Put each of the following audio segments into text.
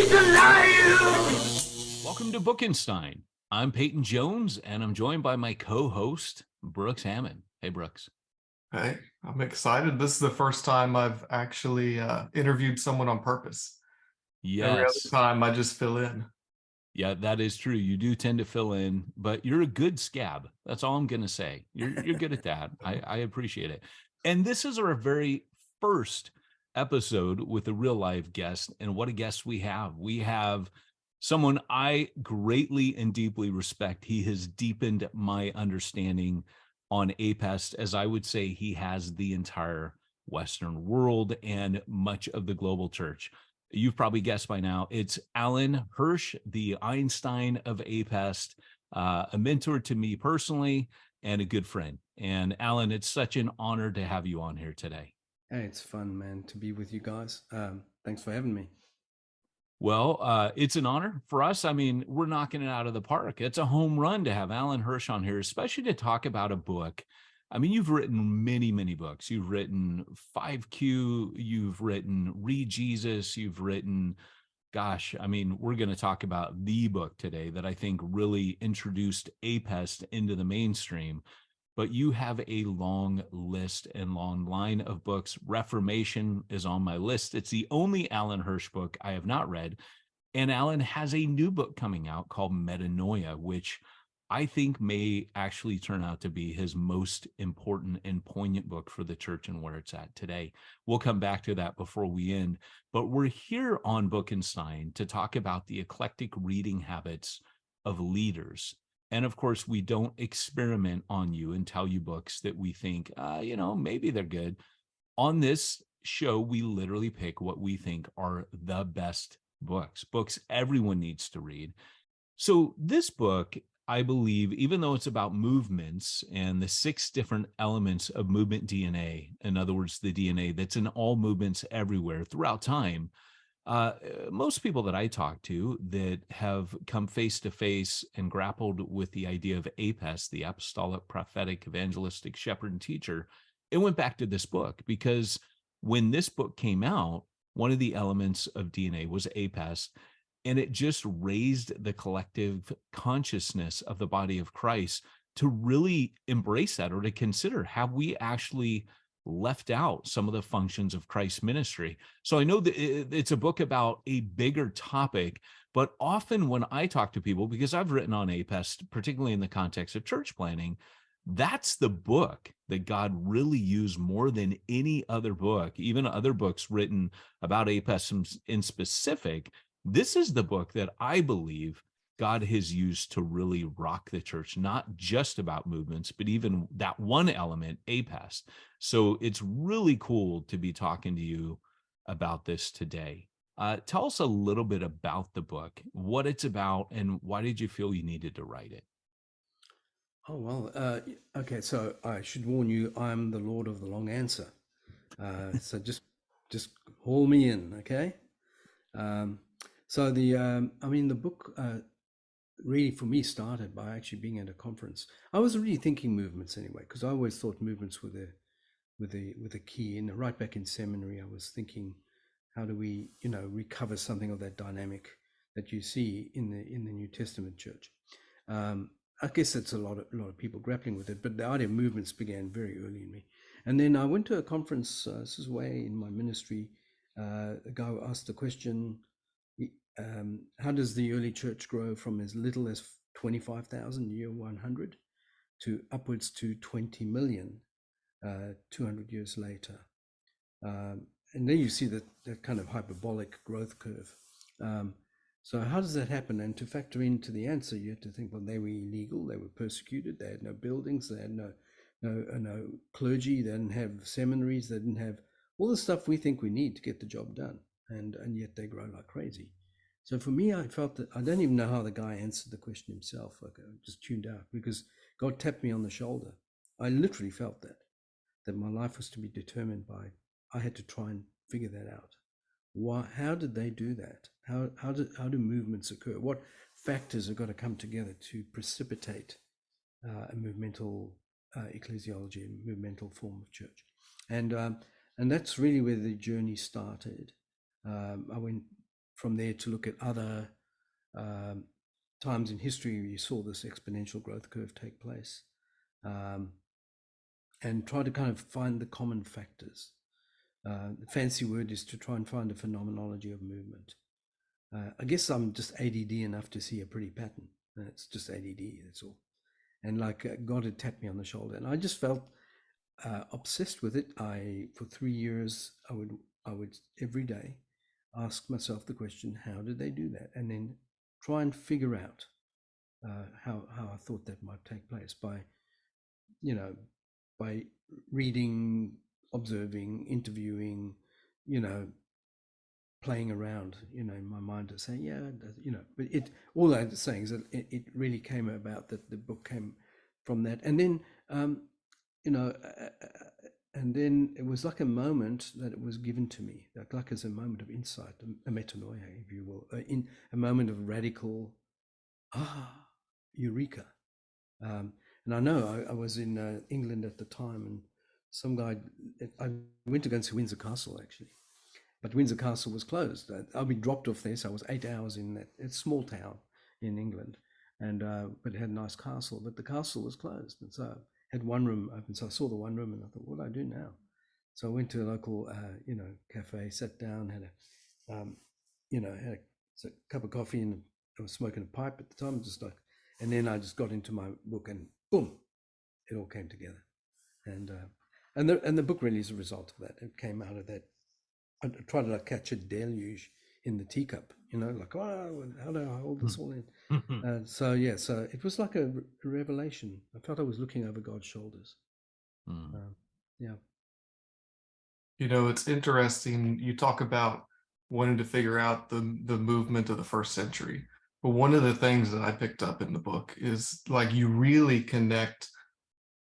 He's alive! Welcome to Bookenstein. I'm Peyton Jones, and I'm joined by my co-host, Brooks Hammond. Hey, Brooks. Hey, I'm excited. This is the first time I've actually interviewed someone on purpose. Every other Yes. time I just fill in. Yeah, that is true. You do tend to fill in, but you're a good scab. That's all I'm going to say. You're good at that. I appreciate it. And this is our very first episode with a real live guest. And what a guest we have. We have someone I greatly and deeply respect. He has deepened my understanding on APEST, as I would say he has the entire Western world and much of the global church. You've probably guessed by now, it's Alan Hirsch, the Einstein of APEST, a mentor to me personally and a good friend. And Alan, it's such an honor to have you on here today. Hey, it's fun, man, to be with you guys. Thanks for having me. Well, it's an honor for us. I mean, we're knocking it out of the park. It's a home run to have Alan Hirsch on here, especially to talk about a book. I mean, you've written many, many books. You've written 5Q, you've written Read Jesus, you've written, gosh, I mean, we're going to talk about the book today that I think really introduced APEST into the mainstream. But you have a long list and long line of books. Reformation is on my list. It's the only Alan Hirsch book I have not read. And Alan has a new book coming out called Metanoia, which I think may actually turn out to be his most important and poignant book for the church and where it's at today. We'll come back to that before we end. But we're here on Bookenstein to talk about the eclectic reading habits of leaders. And of course, we don't experiment on you and tell you books that we think, maybe they're good. On this show, we literally pick what we think are the best books everyone needs to read. So this book, I believe, even though it's about movements and the 6 different elements of movement DNA, in other words, the DNA that's in all movements everywhere throughout time, most people that I talk to that have come face to face and grappled with the idea of APEST, the apostolic, prophetic, evangelistic, shepherd, and teacher, it went back to this book because when this book came out, one of the elements of DNA was APEST, and it just raised the collective consciousness of the body of Christ to really embrace that or to consider, have we actually left out some of the functions of Christ's ministry? So I know that it's a book about a bigger topic, but often when I talk to people, because I've written on APEST, particularly in the context of church planning, that's the book that God really used more than any other book, even other books written about APEST in specific. This is the book that I believe God has used to really rock the church, not just about movements, but even that one element, APEST. So it's really cool to be talking to you about this today. Tell us a little bit about the book, what it's about, and why did you feel you needed to write it? Oh, well, okay, so I should warn you, I'm the Lord of the long answer. So just haul me in, okay? So the book really for me started by actually being at a conference. I was really thinking movements anyway, because I always thought movements were the key. And right back in seminary, I was thinking, how do we, recover something of that dynamic that you see in the New Testament church? I guess that's a lot of people grappling with it, but the idea of movements began very early in me. And then I went to a conference. This is way in my ministry. A guy asked the question, how does the early church grow from as little as 25,000 year 100 to upwards to 20 million 200 years later? And then you see that kind of hyperbolic growth curve. So how does that happen? And to factor into the answer, you have to think, well, they were illegal, they were persecuted, they had no buildings, they had no clergy, they didn't have seminaries, they didn't have all the stuff we think we need to get the job done, and yet they grow like crazy. So for me, I felt that I don't even know how the guy answered the question himself. I just tuned out because God tapped me on the shoulder. I literally felt that my life was to be determined by, I had to try and figure that out. Why? How did they do that? How do movements occur? What factors have got to come together to precipitate a movemental ecclesiology, a movemental form of church? And that's really where the journey started. I went from there to look at other times in history where you saw this exponential growth curve take place, and try to kind of find the common factors. The fancy word is to try and find a phenomenology of movement. I guess I'm just ADD enough to see a pretty pattern. It's just ADD, that's all. And like God had tapped me on the shoulder, and I just felt obsessed with it. For 3 years, I would every day ask myself the question, how did they do that? And then try and figure out how I thought that might take place by reading, observing, interviewing, playing around, in my mind to say, but all I'm saying is that it really came about that the book came from that. And then, and then it was like a moment that it was given to me, like as a moment of insight, a metanoia, if you will, in a moment of radical, eureka. And I know I was in England at the time, and some guy, I went to go and see Windsor Castle actually, but Windsor Castle was closed. I'd been dropped off there, so I was 8 hours in that. It's a small town in England, and but it had a nice castle, but the castle was closed, and so I had one room open. So I saw the one room, and I thought, what do I do now? So I went to a local, cafe, sat down, had a cup of coffee, and I was smoking a pipe at the time, and then I just got into my book, and boom, it all came together, and the book really is a result of that. It came out of that. I tried to catch a deluge in the teacup, like, oh, how do I hold this all in? So it was like a revelation. I felt I was looking over God's shoulders. Yeah. It's interesting. You talk about wanting to figure out the movement of the first century. But one of the things that I picked up in the book is like you really connect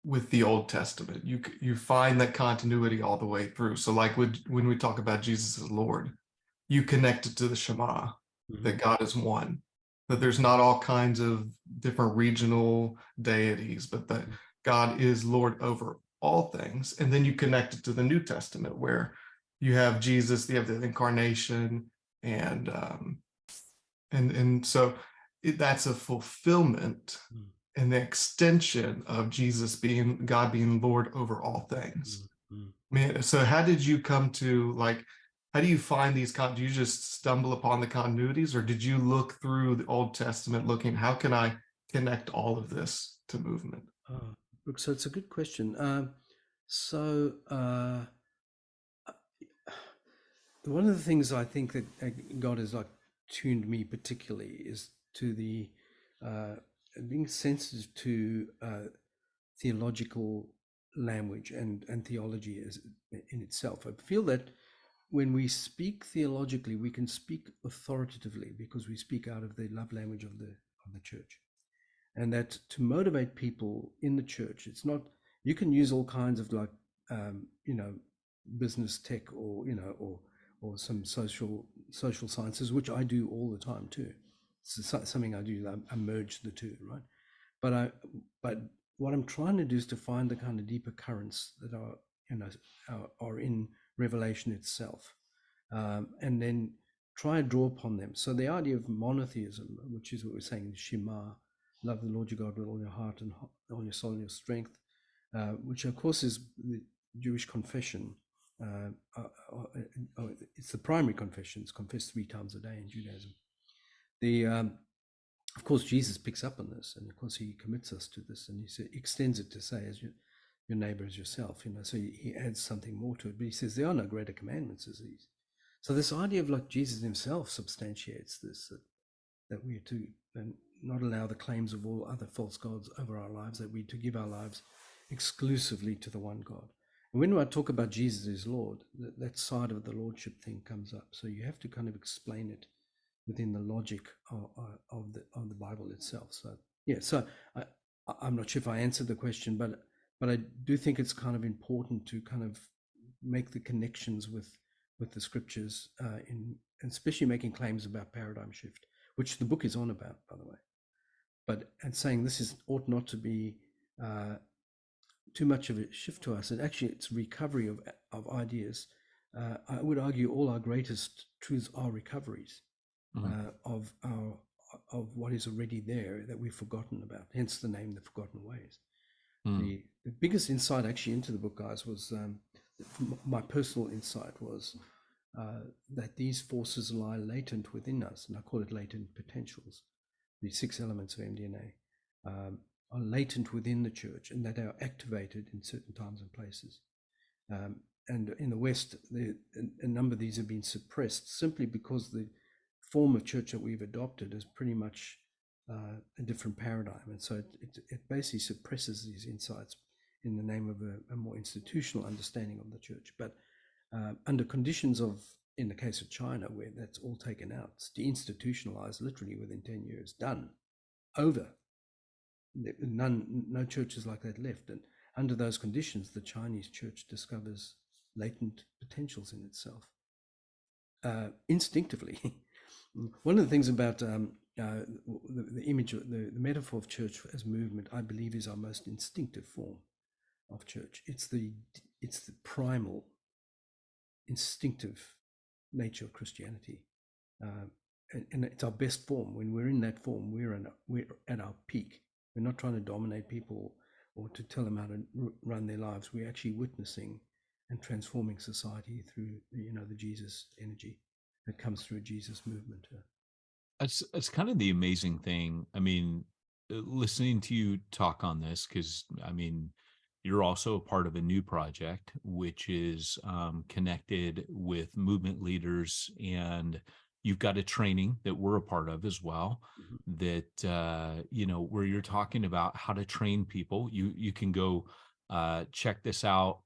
with the Old Testament. You find that continuity all the way through. So like when we talk about Jesus as Lord, you connect it to the Shema, that God is one, that there's not all kinds of different regional deities, but that God is Lord over all things. And then you connect it to the New Testament, where you have Jesus, you have the incarnation, and so that's a fulfillment and the extension of God being Lord over all things. Man, so how did you come to, how do you find these do you just stumble upon the continuities, or did you look through the Old Testament looking, how can I connect all of this to movement? So it's a good question. One of the things I think that God has tuned me particularly is to the being sensitive to theological language and theology in itself. I feel that when we speak theologically, we can speak authoritatively because we speak out of the love language of the church, and that to motivate people in the church, it's not, you can use all kinds of business tech or some social sciences, which I do all the time too. It's something I do. I merge the two, right? But what I'm trying to do is to find the kind of deeper currents that are in Revelation itself, and then try and draw upon them. So the idea of monotheism, which is what we're saying in Shema, love the Lord your God with all your heart and all your soul and your strength, which of course is the Jewish confession. It's the primary confession. It's confessed 3 times a day in Judaism. Of course, Jesus picks up on this, and of course he commits us to this, and he extends it to say, as your neighbor as yourself. So he adds something more to it, but he says there are no greater commandments as these. So this idea of Jesus himself substantiates this, that we are to not allow the claims of all other false gods over our lives, that we are to give our lives exclusively to the one God. And when I talk about Jesus as Lord, that side of the lordship thing comes up. So you have to kind of explain it within the logic of the Bible itself. So so I'm not sure if I answered the question, but I do think it's kind of important to kind of make the connections with the scriptures, especially making claims about paradigm shift, which the book is on about, by the way. And saying this ought not to be too much of a shift to us, and actually it's recovery of ideas. I would argue all our greatest truths are recoveries. of what is already there that we've forgotten about. Hence the name, The Forgotten Ways. The biggest insight actually into the book, guys, was my personal insight was that these forces lie latent within us, and I call it latent potentials. The 6 elements of MDNA are latent within the church, and that are activated in certain times and places. And in the West, a number of these have been suppressed simply because the form of church that we've adopted is pretty much a different paradigm. And so it basically suppresses these insights in the name of a more institutional understanding of the church. But under conditions of, in the case of China, where that's all taken out, it's deinstitutionalized literally within 10 years, done, over. No churches like that left. And under those conditions, the Chinese church discovers latent potentials in itself instinctively. One of the things about the image, the metaphor of church as movement, I believe, is our most instinctive form of church. It's the primal, instinctive nature of Christianity, and it's our best form. When we're in that form, we're at our peak. We're not trying to dominate people or to tell them how to run their lives. We're actually witnessing and transforming society through the Jesus energy that comes through a Jesus movement. That's kind of the amazing thing. I mean, listening to you talk on this, because I mean, you're also a part of a new project, which is connected with movement leaders, and you've got a training that we're a part of as well. That where you're talking about how to train people. You can go check this out.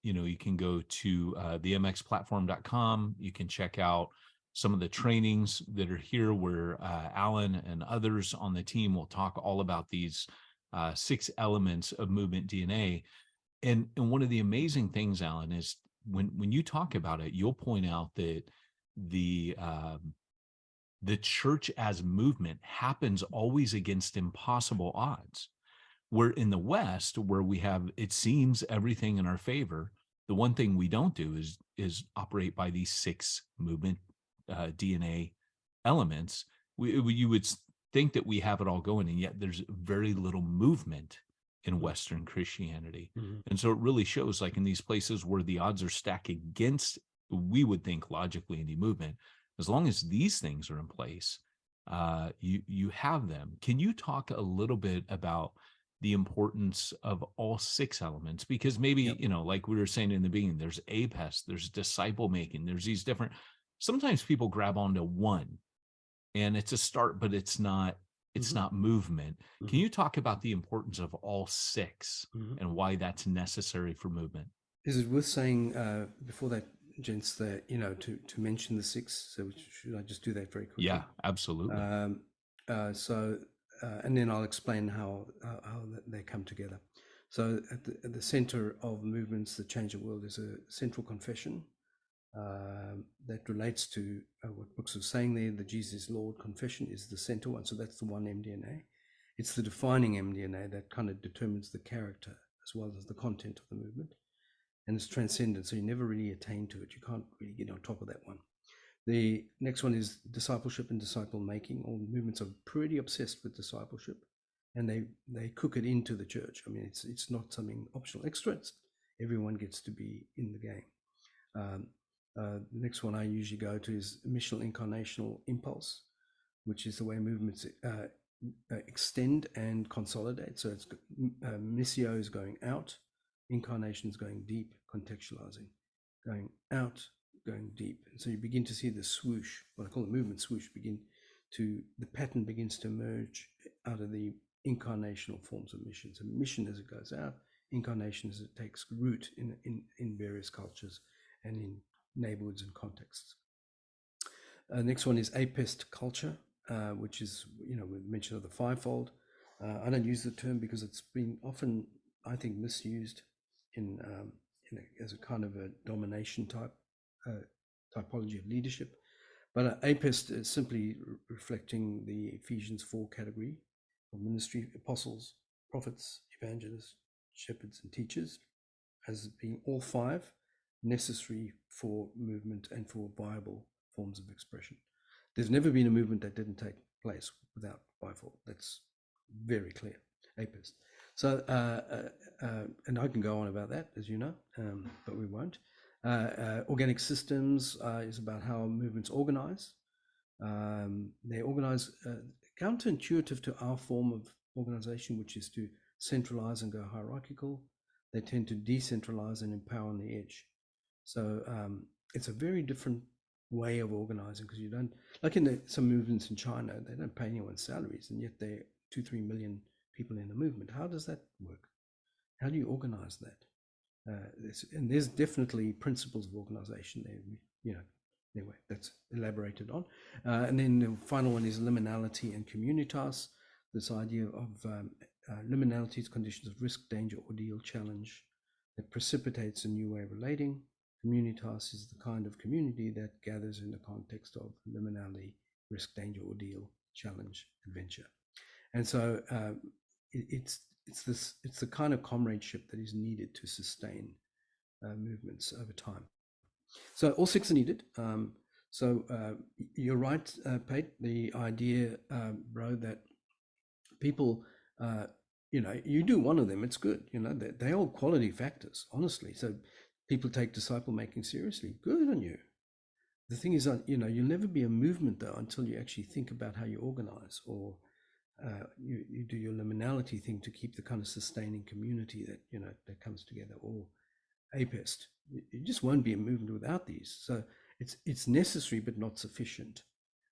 You can go to themxplatform.com. You can check out some of the trainings that are here, where Alan and others on the team will talk all about these 6 elements of movement DNA. And one of the amazing things, Alan, is when you talk about it, you'll point out that the church as movement happens always against impossible odds. Where in the West, where we have, it seems, everything in our favor, the one thing we don't do is operate by these 6 movement DNA elements. You would think that we have it all going, and yet there's very little movement in Western Christianity. And so it really shows, like in these places where the odds are stacked against, we would think logically, any movement, as long as these things are in place, you have them. Can you talk a little bit about the importance of all 6 elements? Because maybe, like we were saying in the beginning, there's APEST, there's disciple making, there's these different, sometimes people grab onto one and it's a start, but it's not movement. Can you talk about the importance of all 6 and why that's necessary for movement? Is it worth saying before that, gents, that to mention the 6? So should I just do that very quickly? Yeah, absolutely. And then I'll explain how they come together. So at the center of movements that change the world is a central confession that relates to what Brooks was saying there. The Jesus Lord confession is the center one. So that's the one MDNA. It's the defining MDNA that kind of determines the character as well as the content of the movement. And it's transcendent, so you never really attain to it. You can't really get on top of that one. The next one is discipleship and disciple making. All movements are pretty obsessed with discipleship, and they cook it into the church. I mean, it's not something optional extra. Everyone gets to be in the game. The next one I usually go to is missional incarnational impulse, which is the way movements extend and consolidate. So it's missio is going out, incarnation is going deep, contextualizing, going out, going deep. And so you begin to see the swoosh, what I call the movement swoosh, the pattern begins to emerge out of the incarnational forms of mission. So mission as it goes out, incarnation as it takes root in various cultures and in neighborhoods and contexts. Next one is APEST culture, which is, we mentioned of the fivefold. I don't use the term because it's been often, I think, misused as a kind of a domination type typology of leadership. But APEST is simply reflecting the Ephesians 4 category of ministry: apostles, prophets, evangelists, shepherds, and teachers, as being all 5 necessary for movement and for viable forms of expression. There's never been a movement that didn't take place without byfall. That's very clear. APIST. So, and I can go on about that, as you know, but we won't. Organic systems is about how movements organize. They organize counterintuitive to our form of organization, which is to centralize and go hierarchical. They tend to decentralize and empower on the edge. So it's a very different way of organizing, because you don't, like in some movements in China, they don't pay anyone salaries, and yet they're 2-3 million people in the movement. How does that work? How do you organize that? And there's definitely principles of organization there, you know. Anyway, that's elaborated on. And then the final one is liminality and communitas. This idea of liminality is conditions of risk, danger, ordeal, challenge that precipitates a new way of relating. Communitas is the kind of community that gathers in the context of liminality, risk, danger, ordeal, challenge, adventure. And so it's the kind of comradeship that is needed to sustain movements over time. So all six are needed. You're right, Pate, the idea, bro, that people, you do one of them, it's good. They're all quality factors, honestly. So people take disciple making seriously. Good on you. The thing is that, you'll never be a movement, though, until you actually think about how you organize, or you do your liminality thing to keep the kind of sustaining community that, that comes together, or APEST. You just won't be a movement without these. So it's necessary but not sufficient.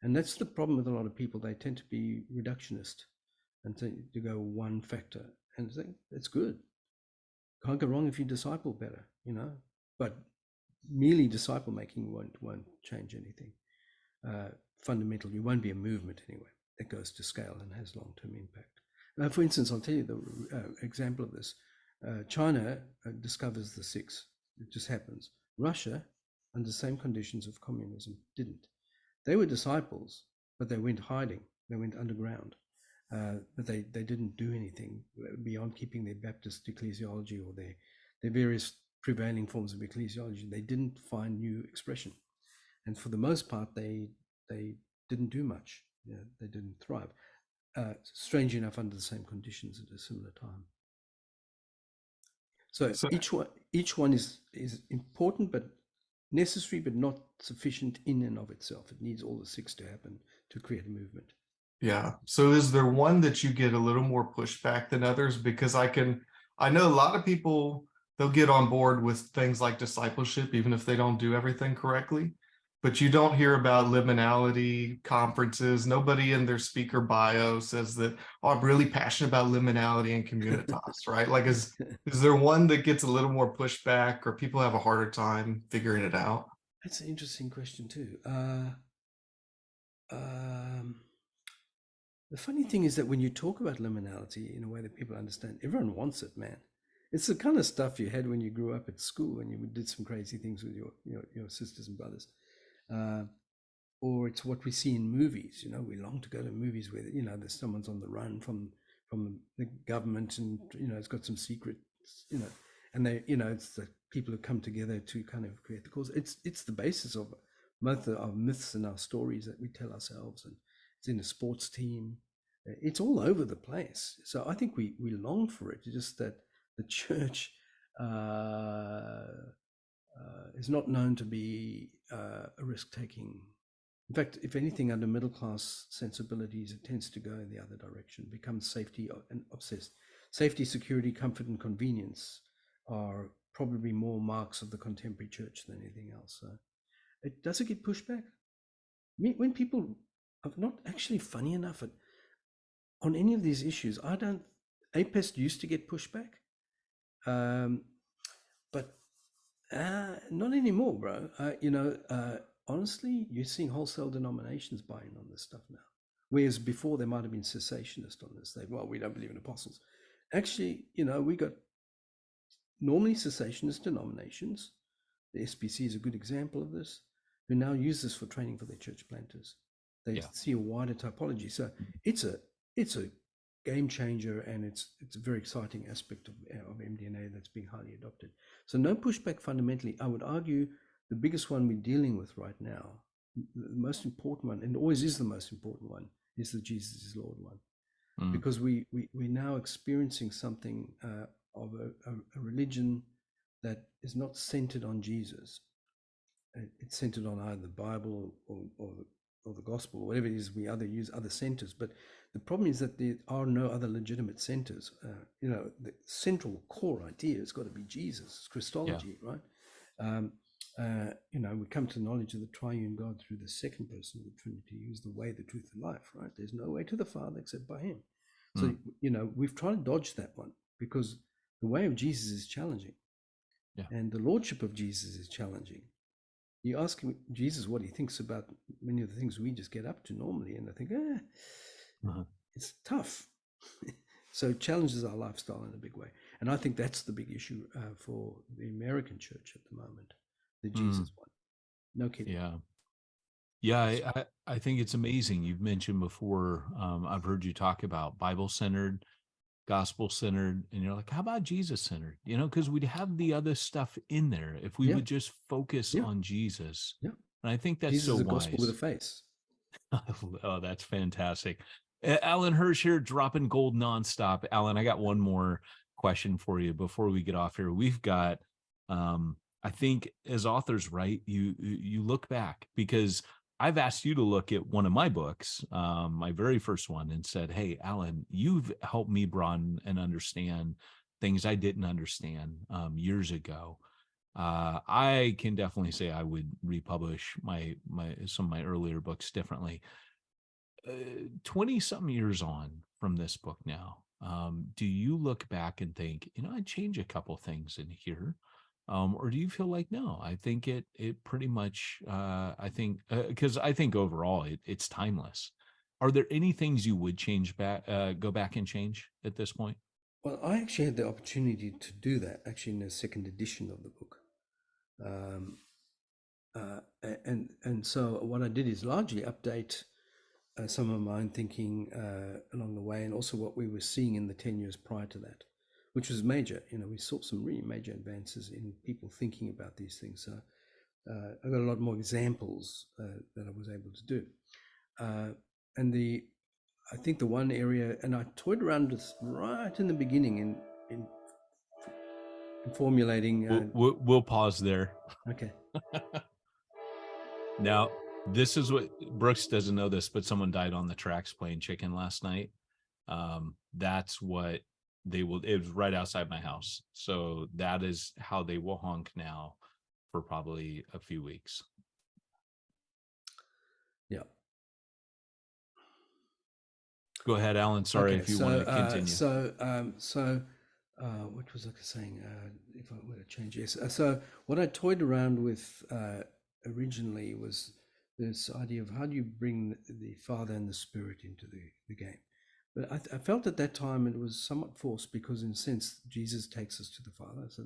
And that's the problem with a lot of people. They tend to be reductionist and to go one factor. And it's good. Can't go wrong if you disciple better, But merely disciple making won't change anything. Fundamental, you won't be a movement anyway. That goes to scale and has long-term impact. For instance, I'll tell you the example of this. China discovers the six. It just happens. Russia, under the same conditions of communism, didn't. They were disciples, but they went hiding. They went underground. But they didn't do anything beyond keeping their Baptist ecclesiology or their various prevailing forms of ecclesiology. They didn't find new expression. And for the most part, they didn't do much. They didn't thrive. Strange enough, under the same conditions at a similar time. So each one is important, but necessary, but not sufficient in and of itself. It needs all the six to happen to create a movement. Yeah. So is there one that you get a little more pushback than others? Because I know a lot of people, they'll get on board with things like discipleship, even if they don't do everything correctly. But you don't hear about liminality conferences. Nobody in their speaker bio says that, I'm really passionate about liminality and communitas, right? Like, is there one that gets a little more pushback, or people have a harder time figuring it out? That's an interesting question too. The funny thing is that when you talk about liminality in a way that people understand, everyone wants it, man. It's the kind of stuff you had when you grew up at school and you did some crazy things with your sisters and brothers. Or it's what we see in movies. We long to go to movies where there's someone's on the run from the government, and it's got some secrets, and they it's the people who come together to kind of create the cause. It's the basis of most of our myths and our stories that we tell ourselves, and it's in a sports team. It's all over the place. So I think we long for it. It's just that the church is not known to be a risk-taking. In fact, if anything, under middle-class sensibilities, it tends to go in the other direction, becomes safety and obsessed. Safety, security, comfort, and convenience are probably more marks of the contemporary church than anything else. So does it get pushed back? When people are not actually funny enough on any of these issues, APEST used to get pushback, but not anymore, bro. Honestly, you're seeing wholesale denominations buying on this stuff now, whereas before they might have been cessationist on this. We don't believe in apostles. Actually, we got normally cessationist denominations. The SBC is a good example of this, who now use this for training for their church planters. They see a wider typology. So it's a game changer, and it's a very exciting aspect of MDNA that's being highly adopted. So no pushback fundamentally. I would argue the biggest one we're dealing with right now the most important one, and always is the most important one, is the Jesus is Lord one. Mm. Because we're now experiencing something of a religion that is not centered on Jesus. It's centered on either the Bible or the gospel, or whatever it is. We use other centers, but the problem is that there are no other legitimate centers. The central core idea has got to be Jesus. It's Christology, right? We come to the knowledge of the triune God through the second person of the Trinity, who's the way, the truth, and life, right? There's no way to the Father except by him. So, we've tried to dodge that one because the way of Jesus is challenging. Yeah. And the lordship of Jesus is challenging. You ask Jesus what he thinks about many of the things we just get up to normally, and I think, it's tough. So it challenges our lifestyle in a big way. And I think that's the big issue for the American church at the moment, the Jesus one. No kidding. Yeah. Yeah, I think it's amazing. You've mentioned before, I've heard you talk about Bible-centered, gospel-centered, and you're like, how about Jesus-centered? Because we'd have the other stuff in there if we would just focus on Jesus. Yeah. And I think that's Jesus so is a wise. gospel with a face. Oh, that's fantastic. Alan Hirsch here, dropping gold nonstop. Alan, I got one more question for you before we get off here. We've got, I think as authors, right, you look back, because I've asked you to look at one of my books, my very first one, and said, hey, Alan, you've helped me broaden and understand things I didn't understand years ago. I can definitely say I would republish some of my earlier books differently. 20-something years on from this book now, do you look back and think, I'd change a couple things in here? Or do you feel like, no, I think it pretty much, because I think overall it's timeless. Are there any things you would go back and change at this point? Well, I actually had the opportunity to do that actually in the second edition of the book. And so what I did is largely update some of my own thinking along the way, and also what we were seeing in the 10 years prior to that, which was major. We saw some really major advances in people thinking about these things. So I got a lot more examples that I was able to do. And I think the one area, and I toyed around with right in the beginning in formulating. We'll pause there. Okay. Now, this is what Brooks doesn't know this, but someone died on the tracks playing chicken last night. That's what it was right outside my house. So that is how they will honk now for probably a few weeks. Yeah. Go ahead, Alan. Sorry, if you want to continue. What was I saying? If I were to change, yes. So what I toyed around with originally was this idea of how do you bring the Father and the Spirit into the game. But I felt at that time it was somewhat forced, because in a sense Jesus takes us to the Father, so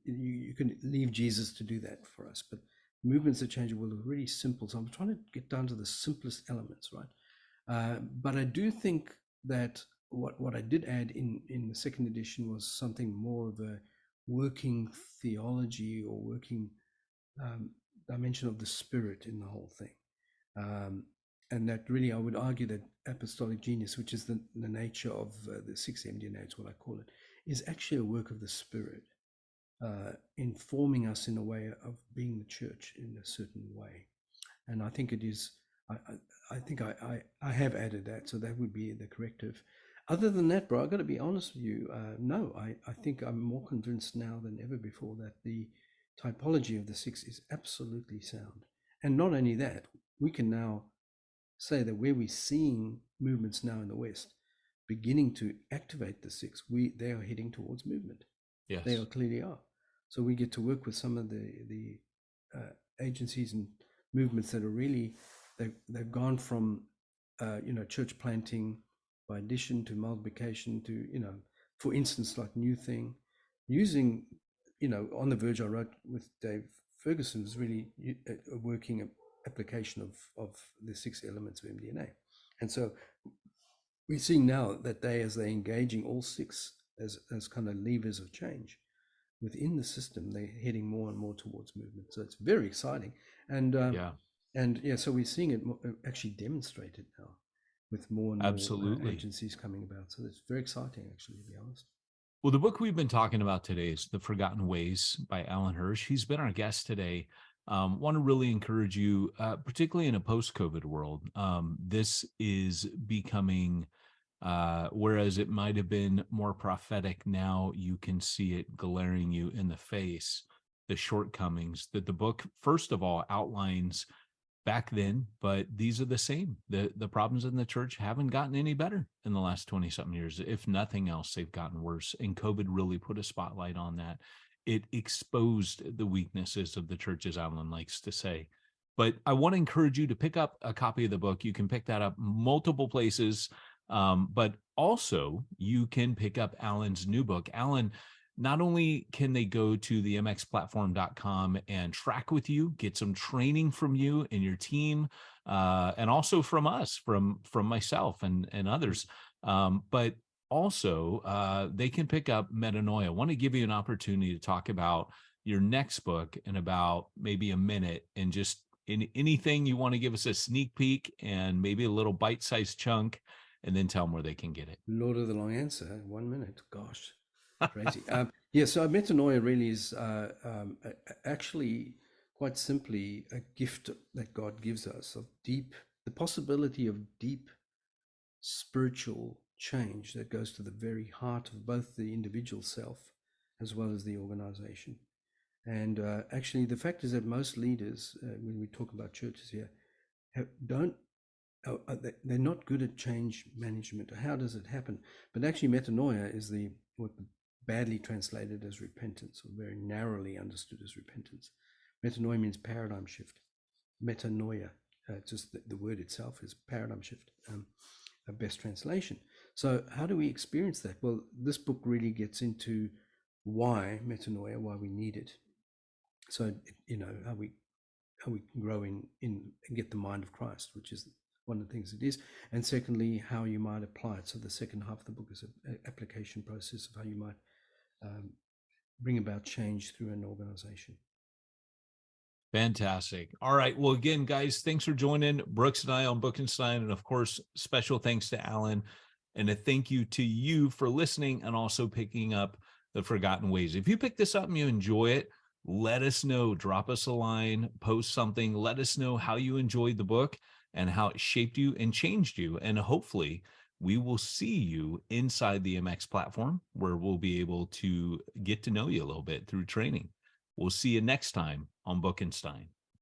you can leave Jesus to do that for us. But movements that change will are really simple, so I'm trying to get down to the simplest elements, right? But I do think that what I did add in the second edition was something more of a working theology or working dimension of the Spirit in the whole thing. And that really, I would argue that apostolic genius, which is the nature of the 6 MDNA, it's what I call it, is actually a work of the Spirit, informing us in a way of being the church in a certain way. And I think it is, I think I have added that, so that would be the corrective. Other than that, bro, I've got to be honest with you. No, I think I'm more convinced now than ever before that the typology of the 6 is absolutely sound. And not only that, we can now say that where we're seeing movements now in the West beginning to activate the 6, they are heading towards movement. Yes, they clearly are. So we get to work with some of the agencies and movements that are really they've gone from church planting by addition to multiplication to for instance, like New Thing, using On the Verge I wrote with Dave Ferguson was really a working application of the 6 elements of MDNA. And so we're seeing now that as they're engaging all 6 as kind of levers of change within the system, they're heading more and more towards movement. So it's very exciting. And And yeah, so we're seeing it actually demonstrated now with more and more Absolutely. agencies coming about. So it's very exciting, actually, to be honest. Well, the book we've been talking about today is The Forgotten Ways by Alan Hirsch. He's been our guest today. Want to really encourage you, particularly in a post-COVID world. This is becoming, whereas it might have been more prophetic, now you can see it glaring you in the face, the shortcomings that the book, first of all, outlines back then, but these are the same. The problems in the church haven't gotten any better in the last 20 something years. If nothing else, they've gotten worse. And COVID really put a spotlight on that. It exposed the weaknesses of the church, as Alan likes to say. But I want to encourage you to pick up a copy of the book. You can pick that up multiple places. But also you can pick up Alan's new book. Alan, not only can they go to the mxplatform.com and track with you, get some training from you and your team, and also from us, from myself and others, but also they can pick up Metanoia. I want to give you an opportunity to talk about your next book in about maybe a minute, and just in anything you want to give us a sneak peek and maybe a little bite-sized chunk, and then tell them where they can get it. Lord of the Long Answer, 1 minute. Gosh, crazy. Yeah, so metanoia really is actually quite simply a gift that God gives us of the possibility of deep spiritual change that goes to the very heart of both the individual self as well as the organization. And actually, the fact is that most leaders, when we talk about churches here, they're not good at change management. How does it happen? But actually, metanoia is what badly translated as repentance, or very narrowly understood as repentance. Metanoia means paradigm shift. Metanoia, just the word itself is paradigm shift, a best translation. So how do we experience that? Well, this book really gets into why metanoia, why we need it. So, how we can grow in and get the mind of Christ, which is one of the things it is. And secondly, how you might apply it. So the second half of the book is an application process of how you might bring about change through an organization. Fantastic. All right. Well, again, guys, thanks for joining Brooks and I on Bookenstein. And of course, special thanks to Alan, and a thank you to you for listening and also picking up The Forgotten Ways. If you pick this up and you enjoy it, let us know. Drop us a line, post something. Let us know how you enjoyed the book and how it shaped you and changed you. And hopefully we will see you inside the MX platform, where we'll be able to get to know you a little bit through training. We'll see you next time on Bookenstein.